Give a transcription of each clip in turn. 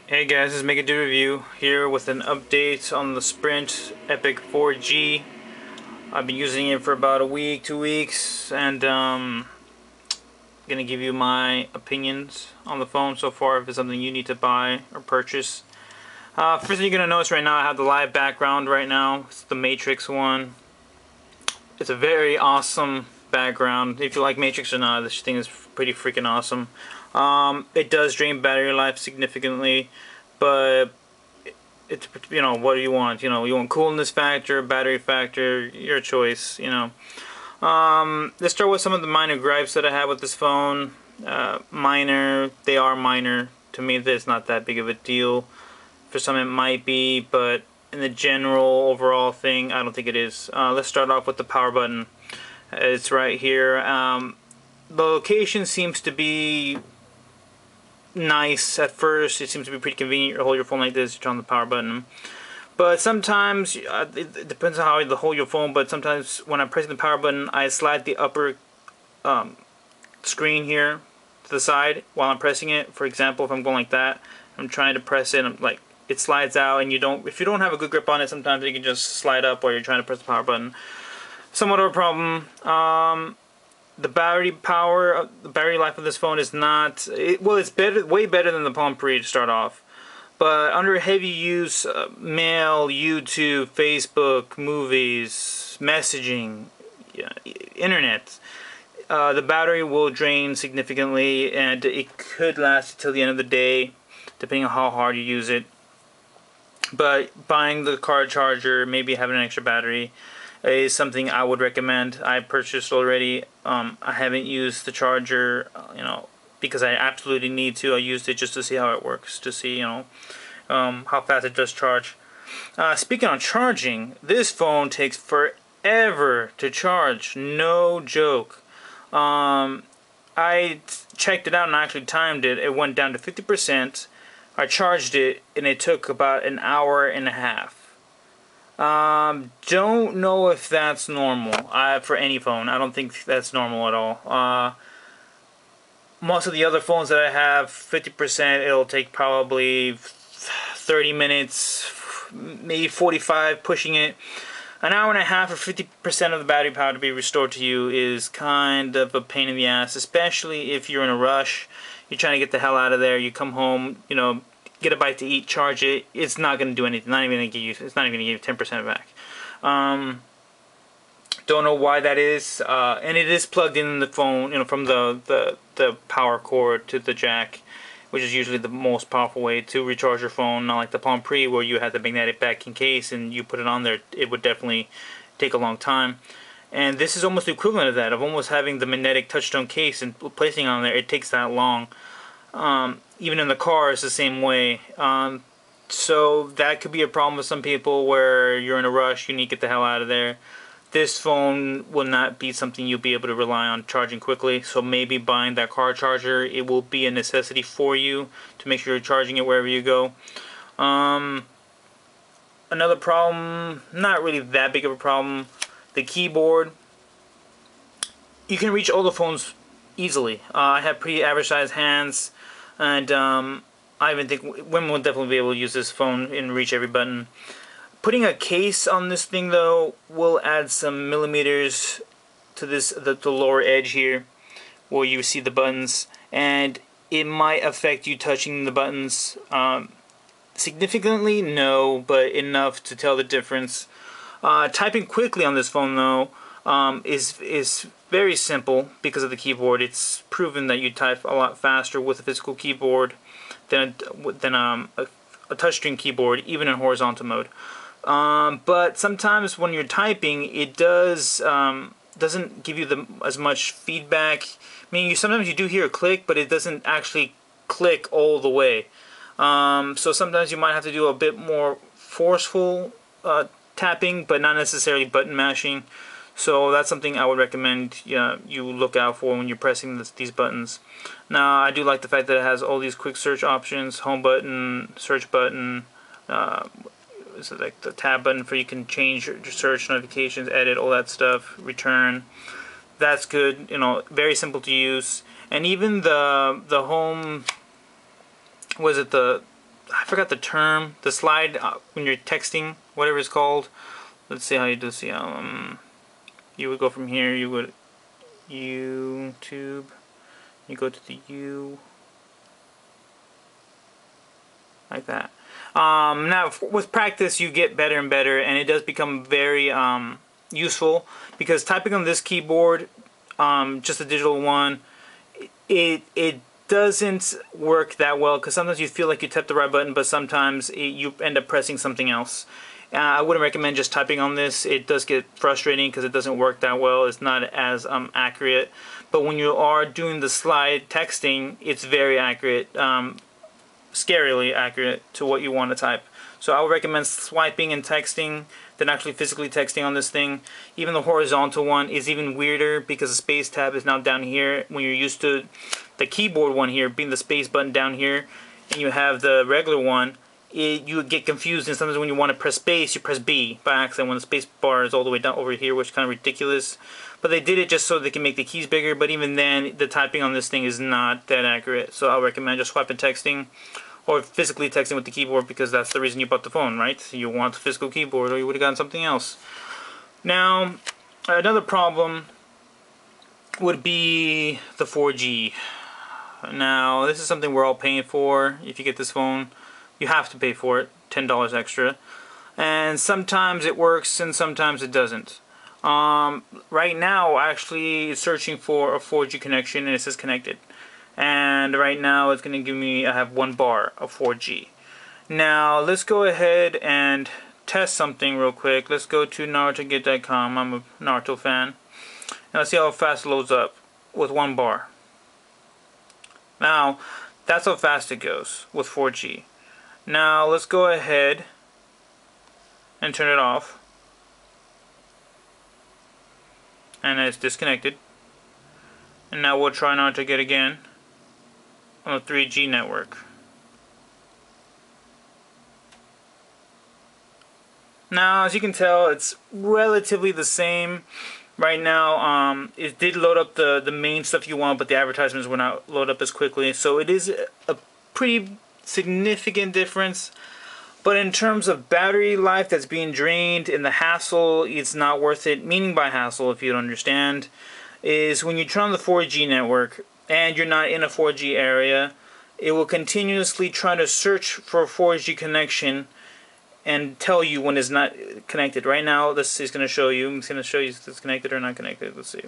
Hey guys, this is Make a Do Review here with an update on the Sprint Epic 4G. I've been using it for about a week, 2 weeks, and gonna give you my opinions on the phone so far. If it's something you need to buy or purchase. First thing you're gonna notice right now, I have the live background right now. It's the Matrix one. It's a very awesome background. If you like Matrix or not, this thing is pretty freaking awesome. It does drain battery life significantly, but it's, what do you want? You want coolness factor, battery factor, your choice. Let's start with some of the minor gripes that I have with this phone. They are minor. To me, it's not that big of a deal. For some, it might be, but in the general overall thing, I don't think it is. Let's start off with the power button. It's right here. The location seems to be nice at first. It seems to be pretty convenient. You hold your phone like this, you turn on the power button. But sometimes, it depends on how you hold your phone, but sometimes when I'm pressing the power button, I slide the upper screen here to the side while I'm pressing it. For example, if I'm going like that, I'm trying to press it, it slides out, and if you don't have a good grip on it, sometimes you can just slide up while you're trying to press the power button. Somewhat of a problem. The battery life of this phone is not, it's better, way better than the Palm Pre to start off. But under heavy use, mail, YouTube, Facebook, movies, messaging, internet, the battery will drain significantly, and it could last until the end of the day, depending on how hard you use it. But buying the car charger, maybe having an extra battery, is something I would recommend. I purchased already. I haven't used the charger, because I absolutely need to. I used it just to see how it works, to see, how fast it does charge. Speaking on charging, this phone takes forever to charge. No joke. I checked it out and actually timed it. It went down to 50%. I charged it, and it took about an hour and a half. Don't know if that's normal for any phone. I don't think that's normal at all. Most of the other phones that I have, 50%, it'll take probably 30 minutes, maybe 45, pushing it. An hour and a half or 50% of the battery power to be restored to you is kind of a pain in the ass, especially if you're in a rush. You're trying to get the hell out of there. You come home, get a bite to eat, charge it. It's not going to do anything. It's not even going to give you 10% back. Don't know why that is. And it is plugged in the phone, from the power cord to the jack, which is usually the most powerful way to recharge your phone. Not like the Palm Pre, where you have the magnetic backing case and you put it on there. It would definitely take a long time. And this is almost the equivalent of that, of almost having the magnetic touchstone case and placing it on there. It takes that long. Even in the car, it's the same way. So that could be a problem with some people where you're in a rush, you need to get the hell out of there. This phone will not be something you'll be able to rely on charging quickly, so maybe buying that car charger, it will be a necessity for you to make sure you're charging it wherever you go. Another problem, not really that big of a problem, the keyboard. You can reach all the phones easily. I have pretty average sized hands, and I even think women will definitely be able to use this phone and reach every button. Putting a case on this thing, though, will add some millimeters to the lower edge here, where you see the buttons, and it might affect you touching the buttons. Significantly, no, but enough to tell the difference. Typing quickly on this phone, though, is very simple because of the keyboard. It's proven that you type a lot faster with a physical keyboard than a touchscreen keyboard, even in horizontal mode. But sometimes when you're typing, it doesn't give you as much feedback. I mean, sometimes you do hear a click, but it doesn't actually click all the way. So sometimes you might have to do a bit more forceful tapping, but not necessarily button mashing. So that's something I would recommend you look out for when you're pressing these buttons. Now, I do like the fact that it has all these quick search options: home button, search button, so like the tab button for you can change your search notifications, edit, all that stuff, return. That's good. Very simple to use. And even the home, was it the I forgot the term, the slide when you're texting, whatever it's called. Let's see how you do this. You would go from here, you would YouTube, you go to the U, like that. Now with practice you get better and better, and it does become very useful, because typing on this keyboard, just a digital one, it doesn't work that well, because sometimes you feel like you tap the right button, but sometimes you end up pressing something else. I wouldn't recommend just typing on this. It does get frustrating because it doesn't work that well. It's not as accurate. But when you are doing the slide texting, it's very accurate, scarily accurate to what you want to type. So I would recommend swiping and texting than actually physically texting on this thing. Even the horizontal one is even weirder because the space tab is now down here when you're used to the keyboard one here being the space button down here, and you have the regular one. You would get confused, and sometimes when you want to press space, you press B by accident when the space bar is all the way down over here, which is kind of ridiculous. But they did it just so they can make the keys bigger, but even then, the typing on this thing is not that accurate. So I recommend just swiping texting, or physically texting with the keyboard, because that's the reason you bought the phone, right? You want the physical keyboard, or you would have gotten something else. Now, another problem would be the 4G. Now, this is something we're all paying for. If you get this phone, you have to pay for it, $10 extra. And sometimes it works and sometimes it doesn't. Right now, actually searching for a 4G connection, and it says connected. And right now it's going to give me, I have 1 bar of 4G. Now, let's go ahead and test something real quick. Let's go to NarutoGet.com. I'm a Naruto fan. And let's see how fast it loads up with 1 bar. Now, that's how fast it goes with 4G. Now let's go ahead and turn it off, and it's disconnected. And now we'll try NarutoGet again on a 3G network. Now, as you can tell, it's relatively the same. Right now, it did load up the main stuff you want, but the advertisements will not load up as quickly. So it is a pretty significant difference, but in terms of battery life that's being drained and the hassle, it's not worth it. Meaning by hassle, if you don't understand, is when you turn on the 4G network and you're not in a 4G area, it will continuously try to search for a 4G connection and tell you when it's not connected. Right now, this is going to show you. It's going to show you if it's connected or not connected. Let's see.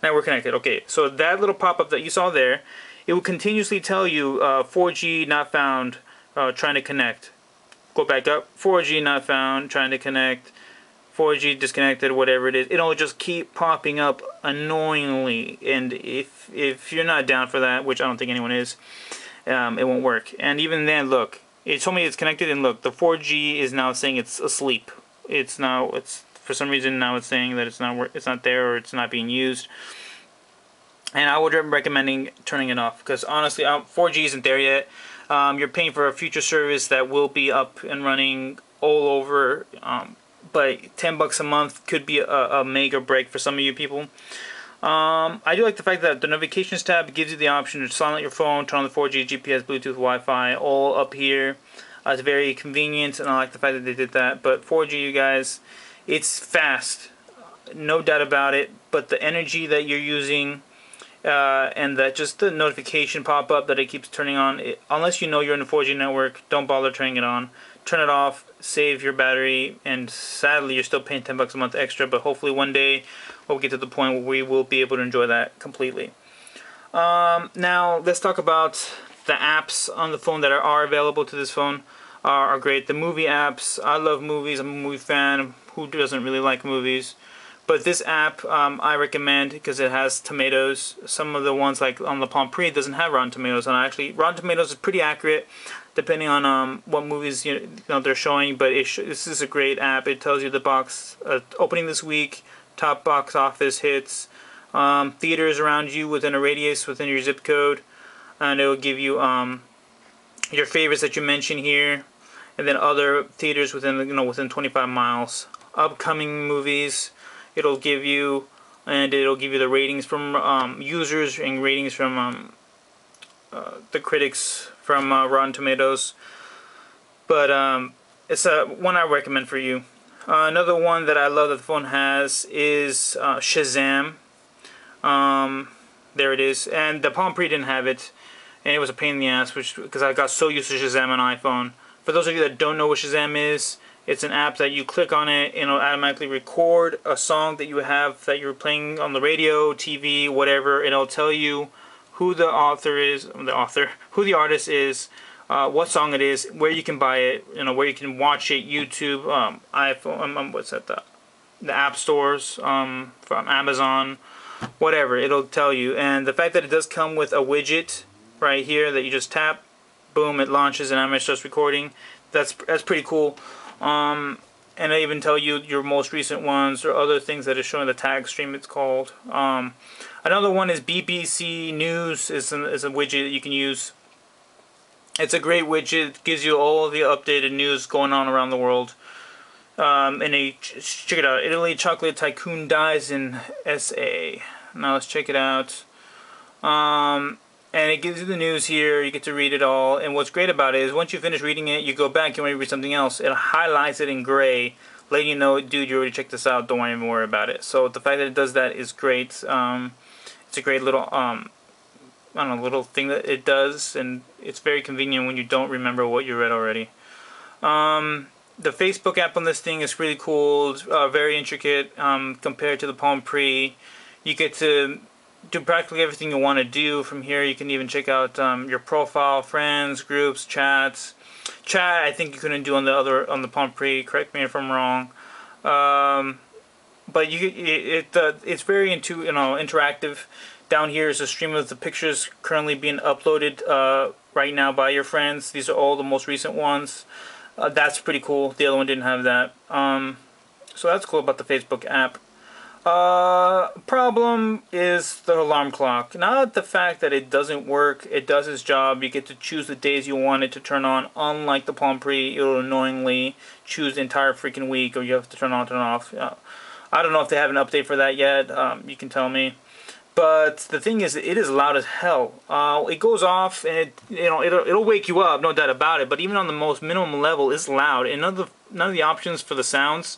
Now we're connected. Okay, so that little pop-up that you saw there, it will continuously tell you 4G not found, trying to connect. Go back up, 4G not found, trying to connect, 4G disconnected, whatever it is. It'll just keep popping up annoyingly, and if you're not down for that, which I don't think anyone is, it won't work. And even then, look, it told me it's connected, and look, the 4G is now saying it's asleep. It's for some reason now it's saying that it's not there, or it's not being used. And I would recommend turning it off, because honestly, 4G isn't there yet. You're paying for a future service that will be up and running all over, but $10 a month could be a make or break for some of you people. I do like the fact that the notifications tab gives you the option to silence your phone, turn on the 4G, GPS, Bluetooth, Wi-Fi, all up here. It's very convenient, and I like the fact that they did that. But 4G, you guys, it's fast, no doubt about it, but the energy that you're using, and that just the notification pop-up that it keeps turning on, unless you know you're in a 4G network, don't bother turning it on. Turn it off, save your battery, and sadly you're still paying $10 a month extra, but hopefully one day we'll get to the point where we will be able to enjoy that completely. Now let's talk about the apps on the phone that are available to this phone. Are great. The movie apps, I love movies, I'm a movie fan. Who doesn't really like movies? But this app I recommend because it has tomatoes. Some of the ones like on the Palm Pre doesn't have Rotten Tomatoes, and actually Rotten Tomatoes is pretty accurate depending on what movies they're showing. But this is a great app. It tells you the box opening this week, top box office hits, theaters around you within a radius within your zip code, and it will give you your favorites that you mention here, and then other theaters within 25 miles. Upcoming movies. It'll give you the ratings from users and ratings from the critics from Rotten Tomatoes. But it's one I recommend for you. Another one that I love that the phone has is Shazam. There it is. And the Palm Pre didn't have it, and it was a pain in the ass, because I got so used to Shazam on iPhone. For those of you that don't know what Shazam is, it's an app that you click on it and it'll automatically record a song that you have that you're playing on the radio, TV, whatever. It'll tell you who the author is, who the artist is, what song it is, where you can buy it, where you can watch it, YouTube, iPhone, what's that, the app stores, from Amazon, whatever. It'll tell you. And the fact that it does come with a widget right here that you just tap, boom, it launches and automatically starts recording. That's pretty cool. And I even tell you your most recent ones or other things that is showing the tag stream, it's called. Another one is BBC News is a widget that you can use. It's a great widget. It gives you all the updated news going on around the world. Check it out. Italy chocolate tycoon dies in SA. Now let's check it out. And it gives you the news here. You get to read it all. And what's great about it is once you finish reading it, you go back, you want to read something else. It highlights it in gray, letting you know, dude, you already checked this out. Don't even worry about it. So the fact that it does that is great. It's a great little, I don't know, little thing that it does. And it's very convenient when you don't remember what you read already. The Facebook app on this thing is really cool. Very intricate compared to the Palm Pre. You get to do practically everything you want to do from here. You can even check out your profile, friends, groups, chats. Chat, I think you couldn't do on the Palm Pre. Correct me if I'm wrong. But it's very interactive. Down here is a stream of the pictures currently being uploaded right now by your friends. These are all the most recent ones. That's pretty cool. The other one didn't have that. So that's cool about the Facebook app. Problem is the alarm clock. Not the fact that it doesn't work. It does its job. You get to choose the days you want it to turn on. Unlike the Palm Pre, it'll annoyingly choose the entire freaking week, or you have to turn on, turn off. I don't know if they have an update for that yet. You can tell me. But the thing is, it is loud as hell. It goes off, and it'll wake you up, no doubt about it. But even on the most minimum level, it's loud. And none of the options for the sounds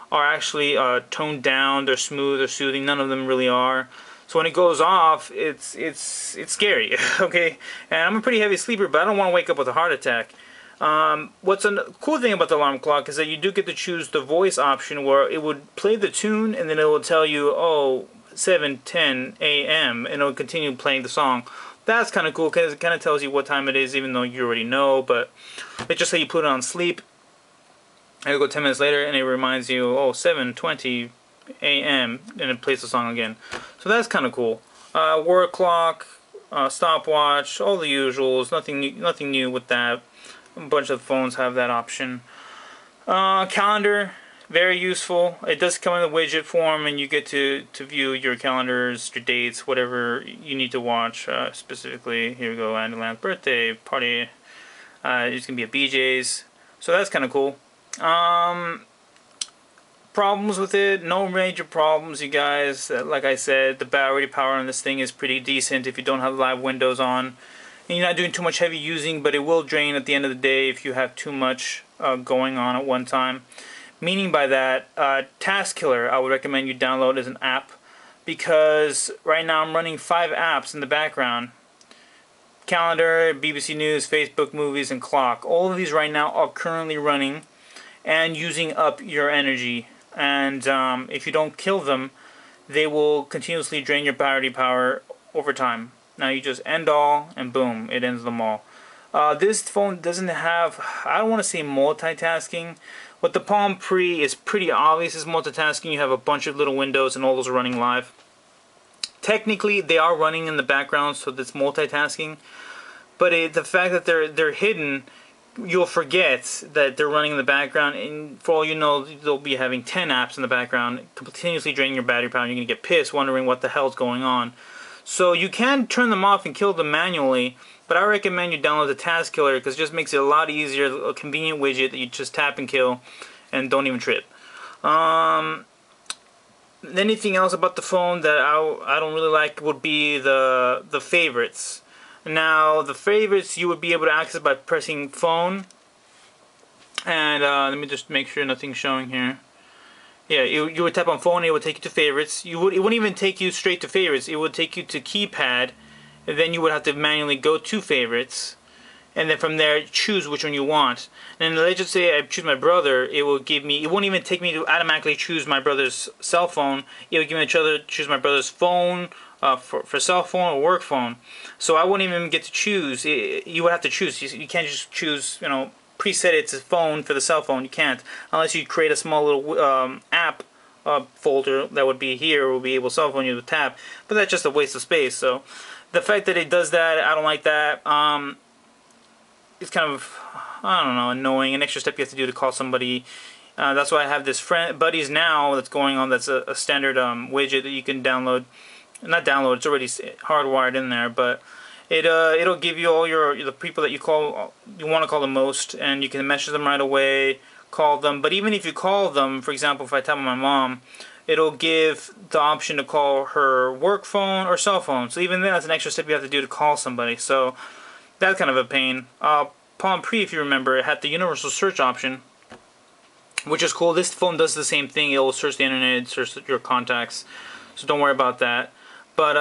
are actually toned down. They're smooth or soothing. None of them really are. So when it goes off, it's scary. Okay, and I'm a pretty heavy sleeper, but I don't want to wake up with a heart attack. What's a cool thing about the alarm clock is that you do get to choose the voice option, where it would play the tune and then it will tell you, oh, 7:10 a.m. and it'll continue playing the song. That's kind of cool because it kind of tells you what time it is, even though you already know. But let's just say you put it on sleep, and it'll go 10 minutes later and it reminds you, oh, 7:20 a.m. and it plays the song again. So that's kind of cool. Work clock, stopwatch, all the usuals. Nothing new with that. A bunch of phones have that option. Calendar, very useful. It does come in the widget form, and you get to view your calendars, your dates, whatever you need to watch. Specifically, here we go, Andy Land's birthday party. It's gonna be at BJ's, so that's kind of cool. Problems with it? No major problems, you guys. Like I said, the battery power on this thing is pretty decent if you don't have live windows on. And you're not doing too much heavy using, but it will drain at the end of the day if you have too much going on at one time. Meaning by that, Task Killer, I would recommend you download as an app, because right now I'm running 5 apps in the background. Calendar, BBC News, Facebook Movies, and Clock. All of these right now are currently running and using up your energy. And if you don't kill them, they will continuously drain your battery power over time. Now you just end all, and boom, it ends them all. This phone doesn't have, I don't want to say multitasking. With the Palm Pre, it's pretty obvious it's multitasking. You have a bunch of little windows and all those are running live. Technically, they are running in the background, so that's multitasking. But the fact that they're hidden, you'll forget that they're running in the background, and for all you know, they'll be having 10 apps in the background, continuously draining your battery power, and you're going to get pissed wondering what the hell's going on. So you can turn them off and kill them manually, but I recommend you download the Task Killer because it just makes it a lot easier, a convenient widget that you just tap and kill and don't even trip. Anything else about the phone that I don't really like would be the favorites. Now the favorites you would be able to access by pressing phone, and let me just make sure nothing's showing here. Yeah, you would tap on phone, it would take you to favorites. It wouldn't even take you straight to favorites. It would take you to keypad, and then you would have to manually go to favorites, and then from there choose which one you want. And then let's just say I choose my brother, it will give me. It won't even take me to automatically choose my brother's cell phone. It would give me choose my brother's phone for cell phone or work phone. So I wouldn't even get to choose. You would have to choose. You can't just choose. Preset it's a phone for the cell phone. You can't unless you create a small little app folder that would be here, will be able cell phone you to tap, but that's just a waste of space. So the fact that it does that, I don't like that. It's kind of, I don't know, annoying. An extra step you have to do to call somebody. That's why I have this Buddies Now that's going on. That's a standard widget that you can download. Not download, it's already hardwired in there, but it'll give you all the people that you want to call the most, and you can message them right away, call them. But even if you call them, for example, if I tap on my mom, it'll give the option to call her work phone or cell phone. So even then, that's an extra step you have to do to call somebody. So that's kind of a pain. Palm Pre, if you remember, it had the universal search option, which is cool. This phone does the same thing. It will search the internet, search your contacts. So don't worry about that. But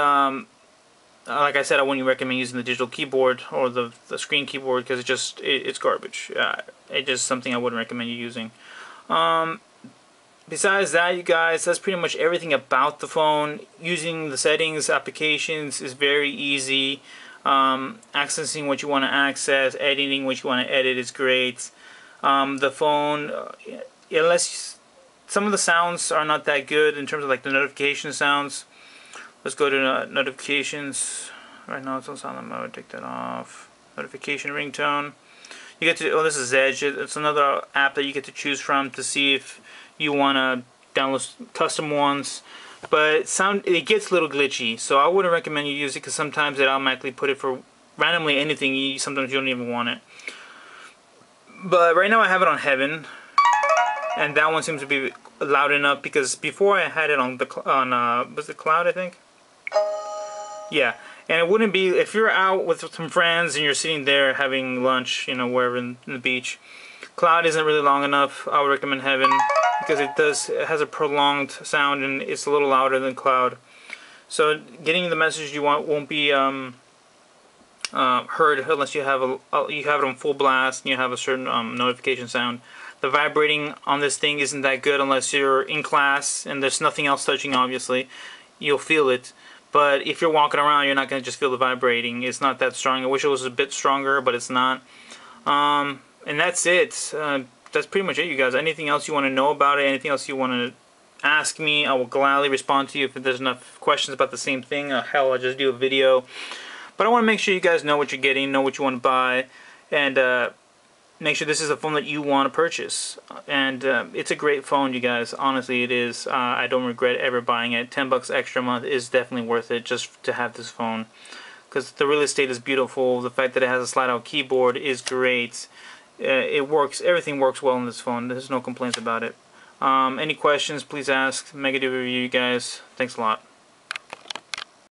like I said, I wouldn't recommend using the digital keyboard or the screen keyboard because it's garbage. It's just something I wouldn't recommend you using. Besides that, you guys, that's pretty much everything about the phone. Using the settings, applications is very easy. Accessing what you want to access, editing what you want to edit is great. The phone, unless some of the sounds are not that good in terms of like the notification sounds. Let's go to notifications. Right now it's on silent mode. Take that off. Notification ringtone. You get to. Oh, this is Edge. It's another app that you get to choose from to see if you want to download custom ones. But it gets a little glitchy, so I wouldn't recommend you use it because sometimes it automatically put it for randomly anything. Sometimes you don't even want it. But right now I have it on Heaven, and that one seems to be loud enough because before I had it on was it Cloud, I think. Yeah, and it wouldn't be if you're out with some friends and you're sitting there having lunch, wherever in the beach. Cloud isn't really long enough. I would recommend Heaven because it has a prolonged sound and it's a little louder than Cloud. So getting the message you want won't be heard unless you have it on full blast and you have a certain notification sound. The vibrating on this thing isn't that good unless you're in class and there's nothing else touching. Obviously, you'll feel it. But if you're walking around, you're not going to just feel the vibrating. It's not that strong. I wish it was a bit stronger, but it's not. And that's it. That's pretty much it, you guys. Anything else you want to know about it, anything else you want to ask me, I will gladly respond to you if there's enough questions about the same thing. Hell, I'll just do a video. But I want to make sure you guys know what you're getting, know what you want to buy, and make sure this is a phone that you want to purchase. And it's a great phone, you guys. Honestly, it is. I don't regret ever buying it. $10 extra a month is definitely worth it just to have this phone. Because the real estate is beautiful. The fact that it has a slide-out keyboard is great. It works. Everything works well on this phone. There's no complaints about it. Any questions, please ask. Make a review, you guys. Thanks a lot.